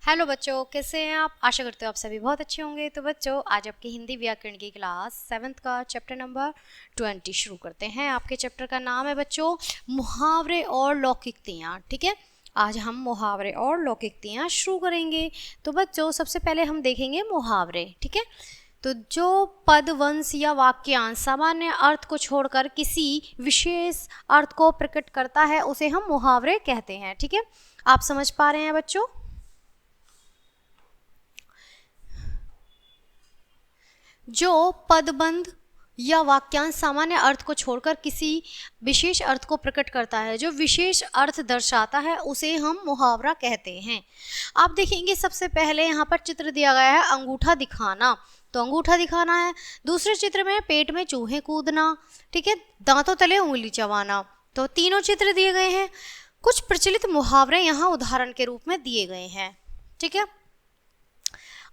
Hello बच्चों, कैसे हैं आप? आशा करते हो आप सभी बहुत अच्छे होंगे। तो बच्चों, आज आपकी हिंदी व्याकरण की क्लास 7th का चैप्टर नंबर 20 शुरू करते हैं। आपके चैप्टर का नाम है बच्चों मुहावरे और लौकिकतियाँ। ठीक है, आज हम मुहावरे और लौकिकतियाँ शुरू करेंगे। तो बच्चों, सबसे पहले हम देखेंगे मुहावरे। ठीक है, तो जो पद, वंश या वाक्यांश सामान्य अर्थ को छोड़कर किसी विशेष अर्थ को प्रकट करता है उसे हम मुहावरे कहते हैं। ठीक है, आप समझ पा रहे हैं बच्चों? जो पदबंध या वाक्यांश सामान्य अर्थ को छोड़कर किसी विशेष अर्थ को प्रकट करता है, जो विशेष अर्थ दर्शाता है, उसे हम मुहावरा कहते हैं। आप देखेंगे सबसे पहले यहाँ पर चित्र दिया गया है अंगूठा दिखाना, तो अंगूठा दिखाना है। दूसरे चित्र में पेट में चूहे कूदना, ठीक है, दांतों तले उंगली चबाना। तो तीनों चित्र दिए गए हैं। कुछ प्रचलित मुहावरे यहाँ उदाहरण के रूप में दिए गए हैं। ठीक है,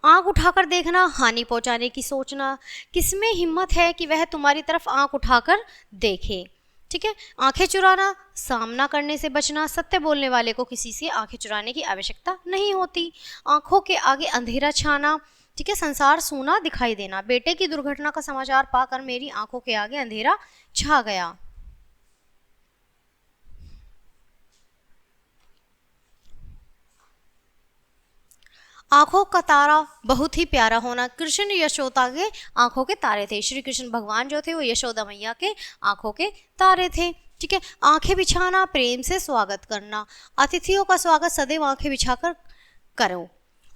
आंख उठाकर देखना, हानि पहुंचाने की सोचना, किसमें हिम्मत है कि वह तुम्हारी तरफ आंख उठाकर देखे। ठीक है, आंखें चुराना, सामना करने से बचना, सत्य बोलने वाले को किसी से आंखें चुराने की आवश्यकता नहीं होती। आंखों के आगे अंधेरा छाना, ठीक है, संसार सूना दिखाई देना, बेटे की दुर्घटना का समाचार पाकर मेरी आंखों के आगे अंधेरा छा गया। आंखों का तारा बहुत ही प्यारा होना, कृष्ण यशोदा के आंखों के तारे थे। श्री कृष्ण भगवान जो थे वो यशोदा मैया के आंखों के तारे थे। ठीक है, आंखें बिछाना, प्रेम से स्वागत करना, अतिथियों का स्वागत सदैव आंखें बिछाकर करो।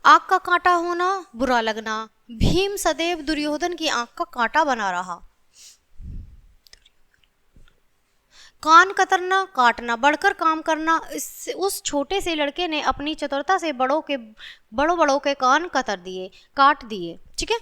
आंख का कांटा होना, बुरा लगना, भीम सदैव दुर्योधन की आंख का कांटा बना रहा। कान कतरना, काटना, बढ़कर काम करना, उस छोटे से लड़के ने अपनी चतुरता से बड़ों के कान कतर दिए, काट दिए। ठीक है,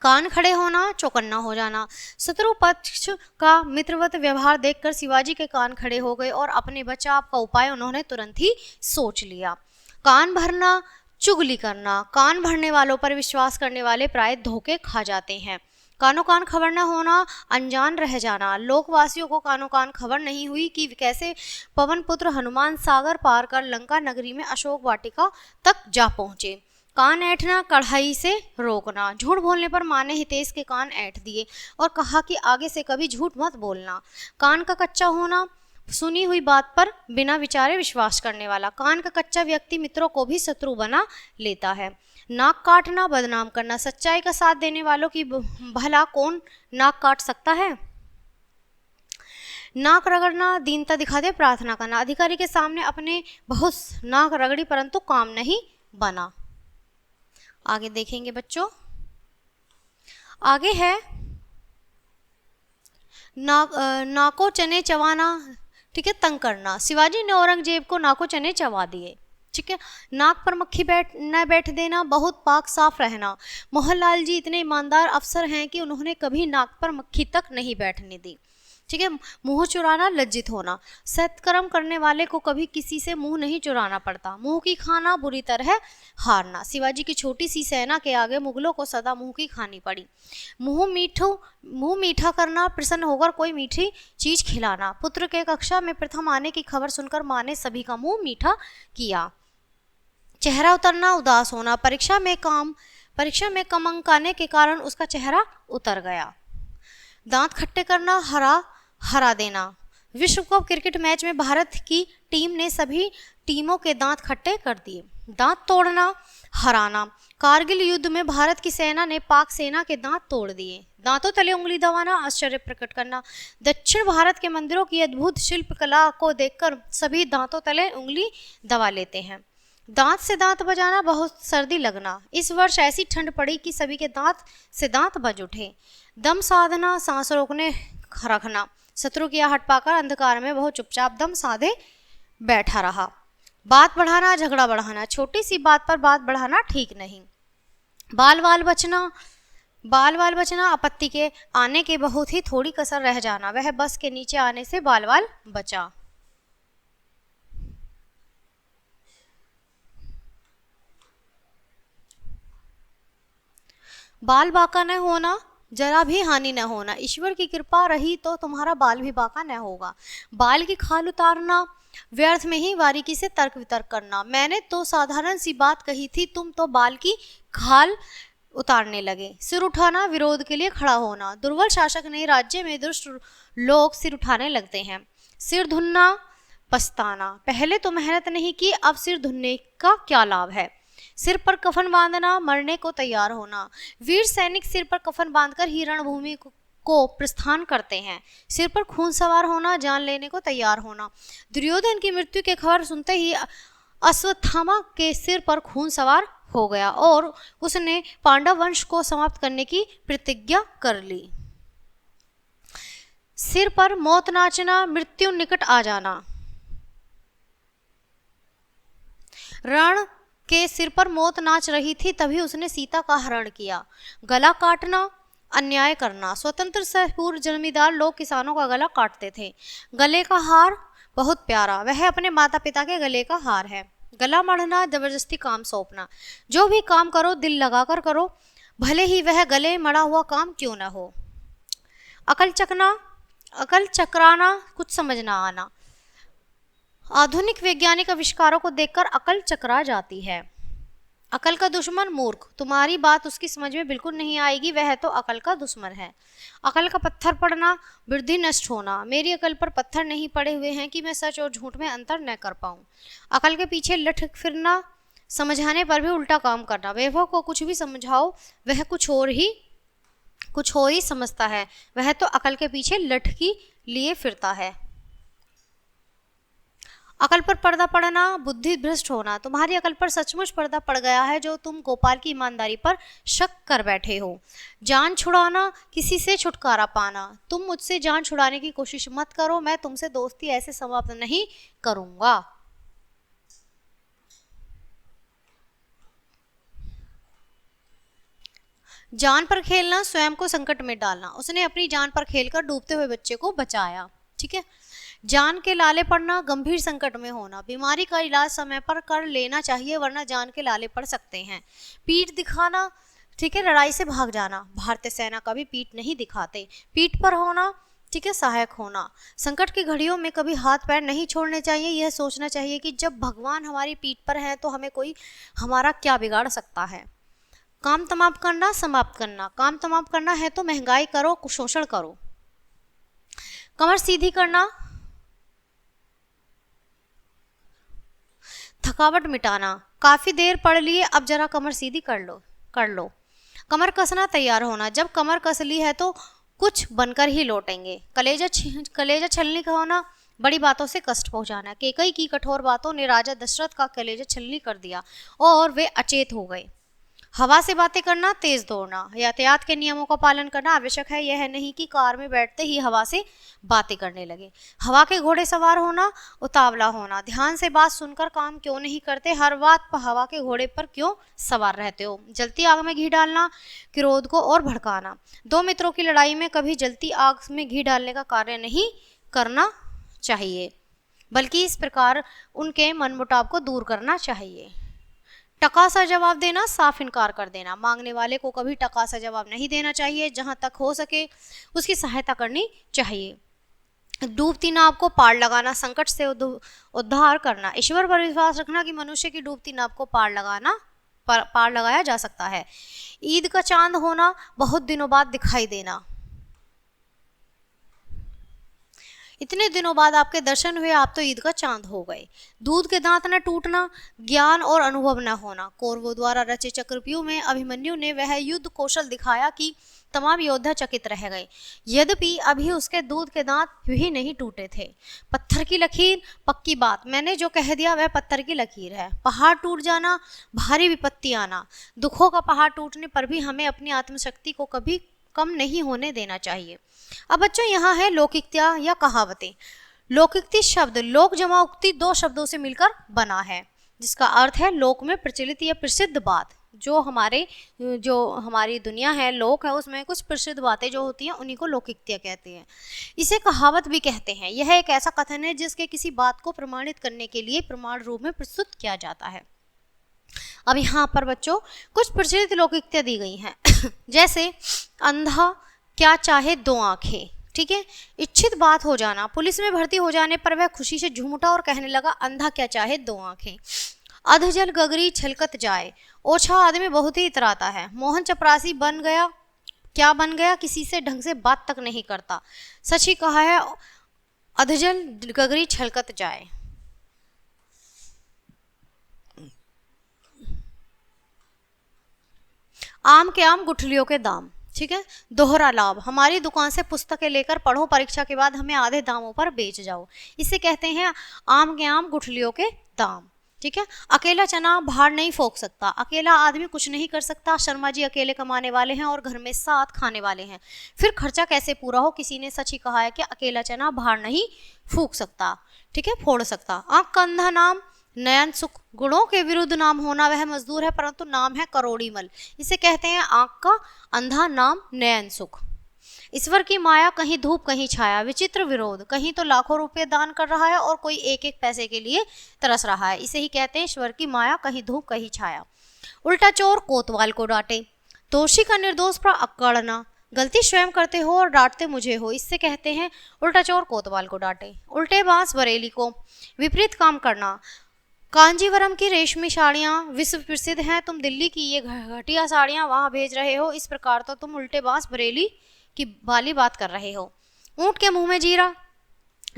कान खड़े होना, चौकन्ना हो जाना, शत्रु पक्ष का मित्रवत व्यवहार देखकर शिवाजी के कान खड़े हो गए और अपने बचाव का उपाय उन्होंने तुरंत ही सोच लिया। कान भरना, चुगली करना, कान भरने वालों पर विश्वास करने वाले प्राय धोखे खा जाते हैं। कानों कान खबर न होना, अनजान रह जाना, लोकवासियों को कानों कान खबर नहीं हुई कि कैसे पवन पुत्र हनुमान सागर पार कर लंका नगरी में अशोक वाटिका तक जा पहुंचे। कान ऐंठना, कढ़ाई से रोकना, झूठ बोलने पर माँ ने हितेश के कान ऐंठ दिए और कहा कि आगे से कभी झूठ मत बोलना। कान का कच्चा होना, सुनी हुई बात पर बिना विचारे विश्वास करने वाला। कान का कच्चा व्यक्ति मित्रों को भी शत्रु बना लेता है। नाक काटना, बदनाम करना, सच्चाई का साथ देने वालों की भला कौन नाक काट सकता है। नाक रगड़ना, दीनता दिखाते प्रार्थना करना, अधिकारी के सामने अपने बहुत नाक रगड़ी परंतु काम नहीं बना। आगे देखेंगे बच्चों, आगे है नाको चने चबाना, ठीक है, तंग करना। शिवाजी ने औरंगजेब को नाको चने चबा दिए। ठीक है, नाक पर मक्खी न बैठ देना, बहुत पाक साफ रहना। मोहनलाल जी इतने ईमानदार अफसर हैं कि उन्होंने कभी नाक पर मक्खी तक नहीं बैठने दी। ठीक है, मुंह चुराना, लज्जित होना, सत्कर्म करने वाले को कभी किसी से मुंह नहीं चुराना पड़ता। मुंह की खाना, बुरी तरह हारना। शिवाजी की छोटी सी सेना के आगे मुगलों को सदा मुंह की खानी पड़ी। मुंह मीठा करना, प्रसन्न होकर कोई मीठी चीज खिलाना। पुत्र के कक्षा में प्रथम आने की खबर सुनकर माँ ने सभी का मुंह मीठा किया। चेहरा उतरना, उदास होना, परीक्षा में कम अंक आने के कारण उसका चेहरा उतर गया। दांत खट्टे करना, हरा देना। विश्व कप क्रिकेट मैच में भारत की टीम ने सभी टीमों के दांत खट्टे कर दिए। दांत तोड़ना, हराना, कारगिल युद्ध में भारत की सेना ने पाक सेना के दांत तोड़ दिए। दांतों तले उंगली दबाना, आश्चर्य प्रकट करना। दक्षिण भारत के मंदिरों की अद्भुत शिल्पकला को देखकर सभी दांतों तले उंगली दबा लेते हैं। दांत से दांत बजाना, बहुत सर्दी लगना। इस वर्ष ऐसी ठंड पड़ी कि सभी के दांत से दांत बज उठे। दम साधना, सांस रोकने रखना, शत्रु की आहट पाकर अंधकार में बहुत चुपचाप दम साधे बैठा रहा। बात बढ़ाना, झगड़ा बढ़ाना, छोटी सी बात पर बात बढ़ाना ठीक नहीं। बाल बाल बचना, आपत्ति के आने के बहुत ही थोड़ी कसर रह जाना, वह बस के नीचे आने से बाल बचा। बाल बांका न होना, जरा भी हानि न होना, ईश्वर की कृपा रही तो तुम्हारा बाल भी बांका न होगा। बाल की खाल उतारना, व्यर्थ में ही बारीकी से तर्क वितर्क करना। मैंने तो साधारण सी बात कही थी, तुम तो बाल की खाल उतारने लगे। सिर उठाना, विरोध के लिए खड़ा होना। दुर्बल शासक नहीं, राज्य में दुष्ट लोग सिर उठाने लगते हैं। सिर धुनना, पछताना। पहले तो मेहनत नहीं की, अब सिर धुनने का क्या लाभ है। सिर पर कफन बांधना, मरने को तैयार होना। वीर सैनिक सिर पर कफन बांधकर ही रणभूमि को प्रस्थान करते हैं। सिर पर खून सवार होना, जान लेने को तैयार होना। दुर्योधन की मृत्यु की खबर सुनते ही अश्वत्थामा के सिर पर खून सवार हो गया और उसने पांडव वंश को समाप्त करने की प्रतिज्ञा कर ली। सिर पर मौत नाचना, मृत्यु निकट आ जाना। रण के सिर पर मौत नाच रही थी, तभी उसने सीता का हरण किया। गला काटना, अन्याय करना। स्वतंत्र से पूर्व जमींदार लोग किसानों का गला काटते थे। गले का हार बहुत प्यारा, वह अपने माता पिता के गले का हार है। गला मढ़ना, जबरदस्ती काम सौंपना। जो भी काम करो दिल लगाकर करो, भले ही वह गले मढ़ा हुआ काम क्यों न हो। अकल चकराना, कुछ समझ ना आना। आधुनिक वैज्ञानिक आविष्कारों को देखकर अकल चकरा जाती है। अकल का दुश्मन मूर्ख, तुम्हारी बात उसकी समझ में बिल्कुल नहीं आएगी, वह तो अकल का दुश्मन है। अकल का पत्थर पड़ना, बुद्धि नष्ट होना। मेरी अकल पर पत्थर नहीं पड़े हुए हैं कि मैं सच और झूठ में अंतर न कर पाऊं। अकल के पीछे लटक फिरना, समझाने पर भी उल्टा काम करना। वैभव को कुछ भी समझाओ वह कुछ और ही समझता है, वह तो अकल के पीछे लटकी लिए फिरता है। अकल पर पर्दा पड़ना, बुद्धि भ्रष्ट होना। तुम्हारी अकल पर सचमुच पर्दा पड़ गया है जो तुम गोपाल की ईमानदारी पर शक कर बैठे हो। जान छुड़ाना, किसी से छुटकारा पाना। तुम मुझसे जान छुड़ाने की कोशिश मत करो, मैं तुमसे दोस्ती ऐसे समाप्त नहीं करूंगा। जान पर खेलना, स्वयं को संकट में डालना। उसने अपनी जान पर खेलकर डूबते हुए बच्चे को बचाया। ठीक है। जान के लाले पड़ना, गंभीर संकट में होना। बीमारी का इलाज समय पर कर लेना चाहिए, वरना जान के लाले पड़ सकते हैं। पीठ दिखाना, ठीक है, लड़ाई से भाग जाना। भारतीय सेना कभी पीठ नहीं दिखाते। पीठ पर होना, ठीक है, सहायक होना। संकट की घड़ियों में कभी हाथ पैर नहीं छोड़ने चाहिए। यह सोचना चाहिए कि जब भगवान हमारी पीठ पर है तो हमें कोई हमारा क्या बिगाड़ सकता है। काम तमाम करना, समाप्त करना। काम तमाम करना है तो महंगाई करो, शोषण करो। कमर सीधी करना, थकावट मिटाना। काफी देर पढ़ लिए, अब जरा कमर सीधी कर लो। कमर कसना, तैयार होना। जब कमर कस ली है तो कुछ बनकर ही लौटेंगे। कलेजा छलनी का होना, बड़ी बातों से कष्ट पहुंचाना। कैकई की कठोर बातों ने राजा दशरथ का कलेजा छलनी कर दिया और वे अचेत हो गए। हवा से बातें करना, तेज दौड़ना। यातायात के नियमों का पालन करना आवश्यक है। यह नहीं कि कार में बैठते ही हवा से बातें करने लगे। हवा के घोड़े सवार होना, उतावला होना। ध्यान से बात सुनकर काम क्यों नहीं करते, हर बात पर हवा के घोड़े पर क्यों सवार रहते हो। जलती आग में घी डालना, क्रोध को और भड़काना। दो मित्रों की लड़ाई में कभी जलती आग में घी डालने का कार्य नहीं करना चाहिए, बल्कि इस प्रकार उनके मनमुटाव को दूर करना चाहिए। टका सा जवाब देना, साफ इनकार कर देना। मांगने वाले को कभी टका सा जवाब नहीं देना चाहिए। जहां तक हो सके उसकी सहायता करनी चाहिए। डूबती नाव को पार लगाना, संकट से उद्धार करना। ईश्वर पर विश्वास रखना कि मनुष्य की डूबती नाव को पार लगाया जा सकता है। ईद का चांद होना, बहुत दिनों बाद दिखाई देना। इतने दिनों बाद आपके दर्शन हुए, आप तो ईद का चांद हो गए। दूध के दांत न टूटना, ज्ञान और अनुभव न होना। कौरवों द्वारा रचे चक्रव्यूह में अभिमन्यु ने वह युद्ध कौशल दिखाया कि तमाम योद्धा चकित रह गए। यद्यपि अभी उसके दूध के दांत भी नहीं टूटे थे। पत्थर की लकीर, पक्की बात, मैंने जो कह दिया वह पत्थर की लकीर है। पहाड़ टूट जाना, भारी विपत्ति आना। दुखों का पहाड़ टूटने पर भी हमें अपनी आत्मशक्ति को कभी कम नहीं होने देना चाहिए। अब बच्चों यहाँ है लोकोक्तियाँ या कहावतें। लोकोक्ति शब्द लोक जमा उक्ति दो शब्दों से मिलकर बना है, जिसका अर्थ है लोक में प्रचलित या प्रसिद्ध बात। जो हमारी दुनिया है, लोक है, उसमें कुछ प्रसिद्ध बातें जो होती हैं उन्हीं को लोकोक्तियाँ कहते हैं। इसे कहावत भी कहते हैं। यह एक ऐसा कथन है जिसके किसी बात को प्रमाणित करने के लिए प्रमाण रूप में प्रस्तुत किया जाता है। अब यहाँ पर बच्चों कुछ प्रचलित लोकोक्तियाँ दी गई हैं जैसे अंधा क्या चाहे दो आंखें, ठीक है। इच्छित बात हो जाना, पुलिस में भर्ती हो जाने पर वह खुशी से झूम उठा और कहने लगा, अंधा क्या चाहे दो आंखें। अधजल गगरी छलकत जाए, ओछा आदमी बहुत ही इतराता है। मोहन चपरासी बन गया, क्या बन गया, किसी से ढंग से बात तक नहीं करता। सच ही कहा है, अधजल गगरी छलकत जाए। आम के आम गुठलियों के दाम, ठीक है। दोहरा लाभ, हमारी दुकान से पुस्तकें लेकर पढ़ो, परीक्षा के बाद हमें आधे दामों पर बेच जाओ। इसे कहते हैं आम के आम गुठलियों के दाम, ठीक है। अकेला चना भार नहीं फोक सकता, अकेला आदमी कुछ नहीं कर सकता। शर्मा जी अकेले कमाने वाले हैं और घर में 7 खाने वाले हैं, फिर खर्चा कैसे पूरा हो। किसी ने सच ही कहा है कि अकेला चना भार नहीं फूक सकता, ठीक है, फोड़ सकता। आंख का अंधा नाम नयन सुख, गुणों के विरुद्ध नाम होना, वह मजदूर है परंतु नाम है करोड़ीमल। इसे कहते हैं आंख का अंधा नाम नयन सुख। ईश्वर की माया, कहीं धूप कहीं छाया, विचित्र विरोध, कहीं तो लाखों रुपए दान कर रहा है और कोई एक एक पैसे के लिए तरस रहा है। इसे ही कहते हैं ईश्वर की माया, कहीं धूप कहीं छाया। उल्टा चोर कोतवाल को डांटे, दोषी का निर्दोष पर अकड़ना, गलती स्वयं करते हो और डांटते मुझे हो। इससे कहते हैं उल्टा चोर कोतवाल को डांटे। उल्टे बांस बरेली को, विपरीत काम करना, कांजीवरम की रेशमी साड़ियाँ विश्व प्रसिद्ध हैं, तुम दिल्ली की ये घटिया साड़ियाँ वहाँ भेज रहे हो, इस प्रकार तो तुम उल्टे बांस बरेली की वाली बात कर रहे हो। ऊँट के मुंह में जीरा,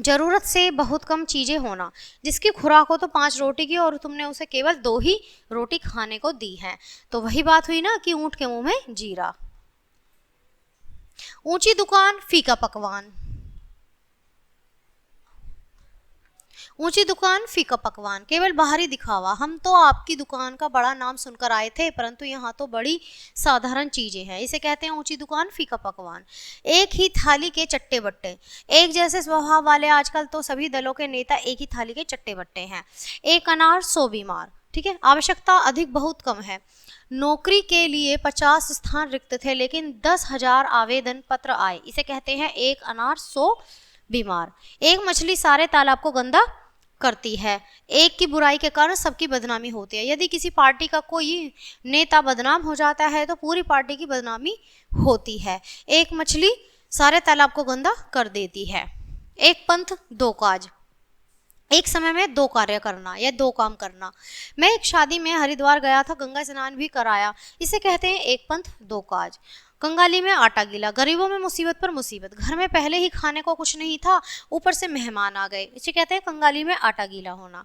जरूरत से बहुत कम चीजें होना, जिसकी खुराक हो तो 5 रोटी की और तुमने उसे केवल 2 ही रोटी खाने को दी है, तो वही बात हुई ना कि ऊँट के मुंह में जीरा। ऊंची दुकान फीका पकवान, ऊंची दुकान फीका पकवान, केवल बाहरी दिखावा। हम तो आपकी दुकान का बड़ा नाम सुनकर आए थे, परंतु यहाँ तो बड़ी साधारण चीजें हैं। इसे कहते हैं ऊंची दुकान फीका पकवान। एक ही थाली के चट्टे बट्टे, एक जैसे स्वभाव वाले आजकल तो सभी दलों के नेता एक ही थाली के चट्टे बट्टे हैं। एक अनार 100 बीमार, ठीक है। आवश्यकता अधिक बहुत कम है। नौकरी के लिए 50 स्थान रिक्त थे लेकिन 10,000 आवेदन पत्र आए। इसे कहते हैं एक अनार 100 बीमार। एक मछली सारे तालाब को गंदा करती है, एक की बुराई के कारण सबकी बदनामी होती है। यदि किसी पार्टी का कोई नेता बदनाम हो जाता है तो पूरी पार्टी की बदनामी होती है। एक मछली सारे तालाब को गंदा कर देती है। एक पंथ 2 काज, एक समय में 2 कार्य करना या 2 काम करना। मैं एक शादी में हरिद्वार गया था, गंगा स्नान भी कराया। इसे कहते हैं एक पंथ 2 काज। कंगाली में आटा गीला, गरीबों में मुसीबत पर मुसीबत, घर में पहले ही खाने को कुछ नहीं था, ऊपर से मेहमान आ गए। इसे कहते हैं कंगाली में आटा गीला होना।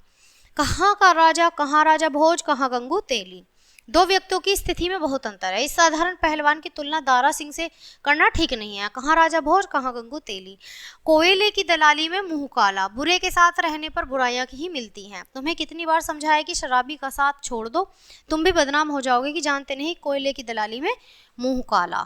कहाँ का राजा, कहाँ राजा भोज, कहाँ गंगू तेली। 2 व्यक्तियों की स्थिति में बहुत अंतर है। इस साधारण पहलवान की तुलना दारा सिंह से करना ठीक नहीं है। कहाँ राजा भोज, कहाँ गंगू तेली। कोयले की दलाली में मुंह काला, बुरे के साथ रहने पर बुराइयां ही मिलती हैं। तुम्हें कितनी बार समझाया कि शराबी का साथ छोड़ दो, तुम भी बदनाम हो जाओगे कि जानते नहीं कोयले की दलाली में मुंह काला।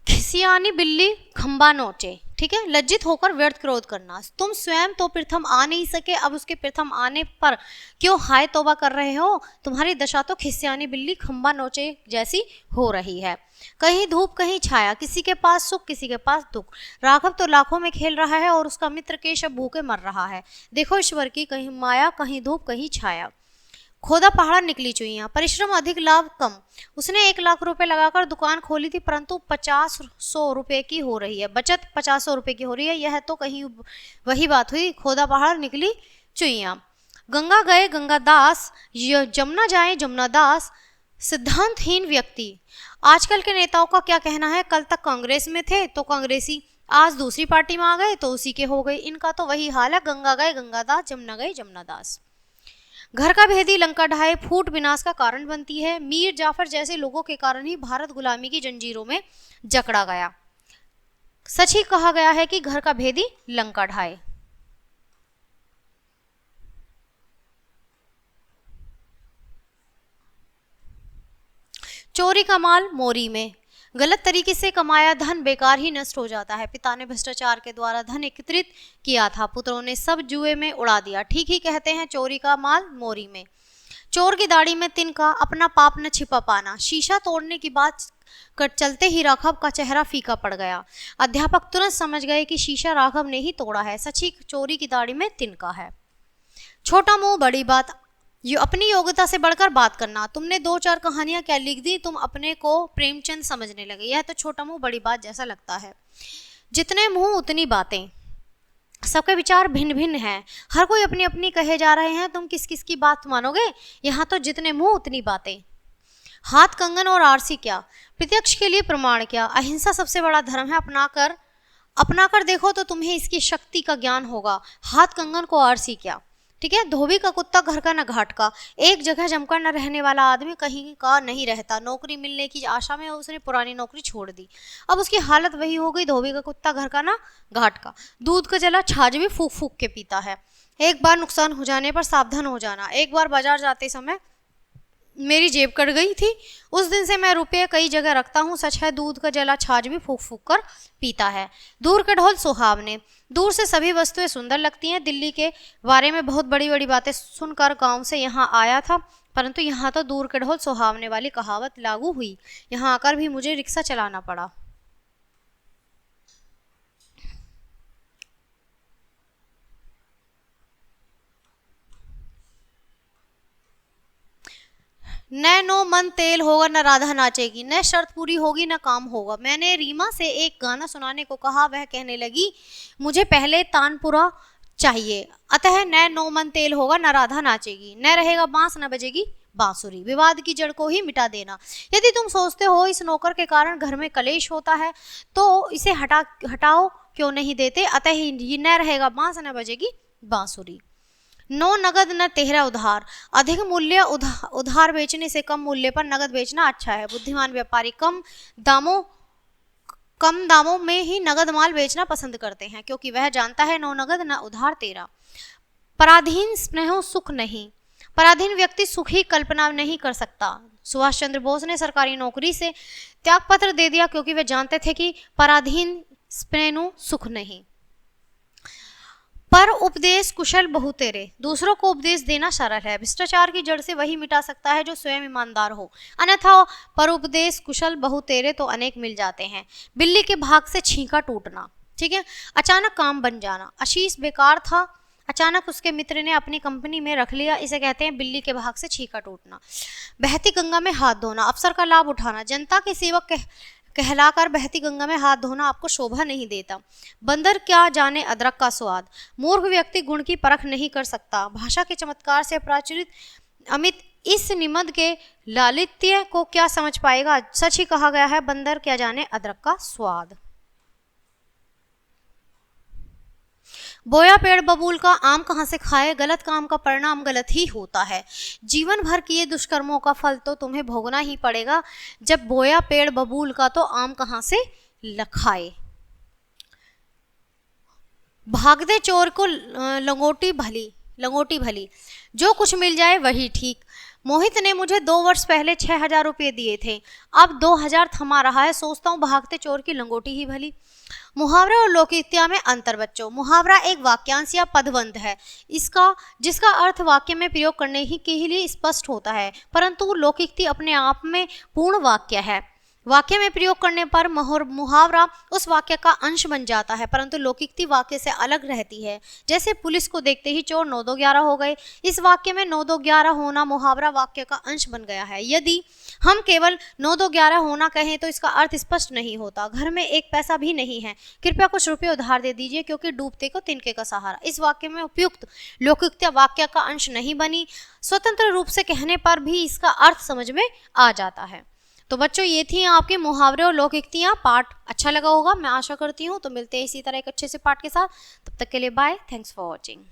खिसियानी बिल्ली खंबा नोचे, ठीक है। लज्जित होकर व्यर्थ क्रोध करना, तुम स्वयं तो प्रथम आ नहीं सके, अब उसके प्रथम आने पर क्यों हाय तौबा कर रहे हो। तुम्हारी दशा तो खिसियानी बिल्ली खंबा नोचे जैसी हो रही है। कहीं धूप कहीं छाया, किसी के पास सुख किसी के पास दुख। राघव तो लाखों में खेल रहा है और उसका मित्र केशव भूखे मर रहा है। देखो ईश्वर की कहीं माया, कहीं धूप कहीं छाया। खोदा पहाड़ निकली चुईयां, परिश्रम अधिक लाभ कम। उसने 1 लाख रुपए लगाकर दुकान खोली थी परंतु 50-100 रुपए की हो रही है, बचत 50-100 रुपए की हो रही है। यह तो कहीं वही बात हुई, खोदा पहाड़ निकली चुईयां। गंगा गए गंगादास, जमुना जाए जमुना दास। सिद्धांतहीन व्यक्ति, आजकल के नेताओं का क्या कहना है, कल तक कांग्रेस में थे तो कांग्रेसी, आज दूसरी पार्टी में आ गए तो उसी के हो गए। इनका तो वही हाल है, गंगा गए गंगादास, जमुना गए जमुना दास। घर का भेदी लंका ढाए, फूट विनाश का कारण बनती है। मीर जाफर जैसे लोगों के कारण ही भारत गुलामी की जंजीरों में जकड़ा गया। सच ही कहा गया है कि घर का भेदी लंका ढाए। चोरी का माल मोरी में, गलत तरीके से कमाया धन बेकार ही नष्ट हो जाता है। पिता ने भ्रष्टाचार के द्वारा धन एकत्रित किया था, पुत्रों ने सब जुए में उड़ा दिया। ठीक ही कहते हैं चोरी का माल मोरी में। चोर की दाढ़ी में तिनका, अपना पाप न छिपा पाना। शीशा तोड़ने की बात कर चलते ही राघव का चेहरा फीका पड़ गया। अध्यापक तुरंत समझ गए कि शीशा राघव ने ही तोड़ा है। सच ही चोरी की दाढ़ी में तिनका है। छोटा मुंह बड़ी बात, अपनी योग्यता से बढ़कर बात करना। तुमने 2-4 कहानियां क्या लिख दी, तुम अपने को प्रेमचंद समझने लगे। यह तो छोटा मुंह बड़ी बात जैसा लगता है। जितने मुंह उतनी बातें। सबके विचार भिन्न भिन्न हैं, हर कोई अपनी अपनी कहे जा रहे हैं, तुम किस किस की बात मानोगे। यहाँ तो जितने मुंह उतनी बातें। हाथ कंगन और आरसी क्या, प्रत्यक्ष के लिए प्रमाण क्या। अहिंसा सबसे बड़ा धर्म है, अपना कर देखो तो तुम्हें इसकी शक्ति का ज्ञान होगा। हाथ कंगन को आरसी क्या, ठीक है। धोबी का कुत्ता घर का न घाट का। एक जगह जमकर न रहने वाला आदमी कहीं का नहीं रहता। नौकरी मिलने की आशा में उसने पुरानी नौकरी छोड़ दी। अब उसकी हालत वही हो गई, धोबी का कुत्ता घर का न घाट का। दूध का जला छाछ भी फूक फूक के पीता है। एक बार नुकसान हो जाने पर सावधान हो जाना। एक बार बाजार जाते समय मेरी जेब कट गई थी, उस दिन से मैं रुपये कई जगह रखता हूँ। सच है, दूध का जला छाछ भी फूक फूक कर पीता है। दूर के ढोल सुहावने। दूर से सभी वस्तुएं सुंदर लगती हैं। दिल्ली के बारे में बहुत बड़ी बड़ी बातें सुनकर गांव से यहाँ आया था, परंतु यहाँ तो दूर के ढोल सुहावने वाली कहावत लागू हुई। यहाँ आकर भी मुझे रिक्शा चलाना पड़ा। न नो मन तेल होगा, न राधा नाचेगी, न शर्त पूरी होगी, न काम होगा। मैंने रीमा से एक गाना सुनाने को कहा, वह कहने लगी मुझे पहले तानपुरा चाहिए। अतः न नो मन तेल होगा, न राधा नाचेगी, न रहेगा बांस, न बजेगी बांसुरी। विवाद की जड़ को ही मिटा देना। यदि तुम सोचते हो इस नौकर के कारण घर में कलेश होता है, तो इसे हटाओ क्यों नहीं देते। अतः ही न रहेगा बांस, न बजेगी बांसुरी। नो नगद न तेहरा उधार। अधिक मूल्य उधार बेचने से कम मूल्य पर नगद बेचना अच्छा है। बुद्धिमान व्यापारी कम दामों में ही नगद माल बेचना पसंद करते हैं, क्योंकि वह जानता है नो नगद न उधार तेरा। पराधीन स्नेहो सुख नहीं। पराधीन व्यक्ति सुख ही कल्पना नहीं कर सकता। सुभाष चंद्र बोस ने सरकारी नौकरी से त्यागपत्र दे दिया, क्योंकि वे जानते थे कि पराधीन स्नेहो सुख नहीं। पर उपदेश कुशल बहु तेरे। दूसरों को उपदेश देना सरल है। भ्रष्टाचार की जड़ से वही मिटा सकता है जो स्वयं ईमानदार हो, अन्यथा पर उपदेश कुशल बहु तेरे तो अनेक मिल जाते हैं। बिल्ली के भाग से छींका टूटना, ठीक है। अचानक काम बन जाना। आशीष बेकार था, अचानक उसके मित्र ने अपनी कंपनी में रख लिया। इसे कहते हैं बिल्ली के भाग से छींका टूटना। बहती गंगा में हाथ धोना। अवसर का लाभ उठाना। जनता के सेवक कहलाकर बहती गंगा में हाथ धोना आपको शोभा नहीं देता। बंदर क्या जाने अदरक का स्वाद। मूर्ख व्यक्ति गुण की परख नहीं कर सकता। भाषा के चमत्कार से प्राचुरित अमित इस निमद के लालित्य को क्या समझ पाएगा। सच ही कहा गया है, बंदर क्या जाने अदरक का स्वाद। बोया पेड़ बबूल का, आम कहाँ से खाए। गलत काम का परिणाम गलत ही होता है। जीवन भर किए दुष्कर्मों का फल तो तुम्हें भोगना ही पड़ेगा। जब बोया पेड़ बबूल का तो आम कहाँ से खाए। भागते चोर को लंगोटी भली, जो कुछ मिल जाए वही ठीक। मोहित ने मुझे 2 वर्ष पहले 6,000 रुपये दिए थे, अब 2,000 थमा रहा है। सोचता हूँ भागते चोर की लंगोटी ही भली। मुहावरे और लोकोक्तियां में अंतर बच्चों। मुहावरा एक वाक्यांश या पदबंध है, जिसका अर्थ वाक्य में प्रयोग करने के लिए स्पष्ट होता है, परंतु लोकोक्ति अपने आप में पूर्ण वाक्य है। वाक्य में प्रयोग करने पर मुहावरा उस वाक्य का अंश बन जाता है, परंतु लोकोक्ति वाक्य से अलग रहती है। जैसे पुलिस को देखते ही चोर 9-2-11 हो गए। इस वाक्य में 9-2-11 होना मुहावरा वाक्य का अंश बन गया है। यदि हम केवल 9-2-11 होना कहें तो इसका अर्थ स्पष्ट नहीं होता। घर में 1 पैसा भी नहीं है, कृपया कुछ रुपये उधार दे दीजिए, क्योंकि डूबते को तिनके का सहारा। इस वाक्य में उपयुक्त लोकोक्ति वाक्य का अंश नहीं बनी। स्वतंत्र रूप से कहने पर भी इसका अर्थ समझ में आ जाता है। तो बच्चों, ये थी आपके मुहावरे और लोकोक्तियां। पाठ अच्छा लगा होगा, मैं आशा करती हूँ। तो मिलते हैं इसी तरह एक अच्छे से पाठ के साथ। तब तक के लिए बाय। Thanks for watching.